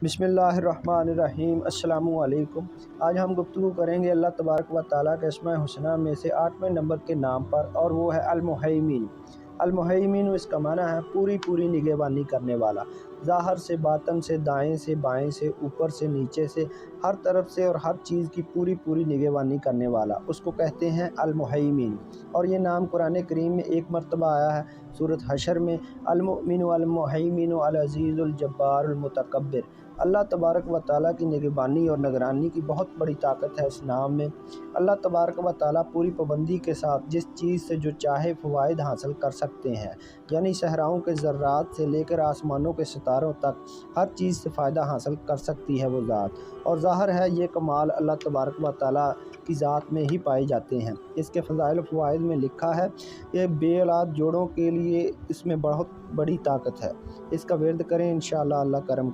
बिस्मिल्लाहिर्रहमानिर्रहीम। अस्सलामु अलैकुम। आज हम गुफ्तगू करेंगे अल्लाह तबारक व तआला के अस्माए हुस्ना में से 8वें नंबर के नाम पर, और वो है अल-मुहैमिन। अल-मुहैमिन इसका माना है पूरी निगहबानी करने वाला। ज़ाहिर से बातन से, दाएं से बाएं से, ऊपर से नीचे से, हर तरफ से और हर चीज़ की पूरी निगहबानी करने वाला, उसको कहते हैं अल-मुहैमिन। और ये नाम कुरान करीम में एक मरतबा आया है सूरत हशर में, अल-मुमिनु अल-मुहैमिनु अल-अज़ीज़ुल जब्बारुल मुतकब्बिर। अल्लाह तबारक व तआला की निगहबानी और निगरानी की बहुत बड़ी ताकत है इस नाम में। अल्लाह तबारक व तआला पूरी पाबंदी के साथ जिस चीज़ से जो चाहे फ़वाइद हासिल कर सकते हैं, यानी सहराओं के ज़र्रात से लेकर आसमानों के सितारों तक हर चीज़ से फ़ायदा हासिल कर सकती है वो ज़ात। और ज़ाहिर है ये कमाल अल्लाह तबारक व तआला की ज़ात में ही पाए जाते हैं। इसके फ़ज़ाइल व फ़वाइद में लिखा है, ये बेऔलाद जोड़ों के लिए इसमें बहुत बड़ी ताकत है। इसका विर्द करें, इंशाअल्लाह अल्लाह करम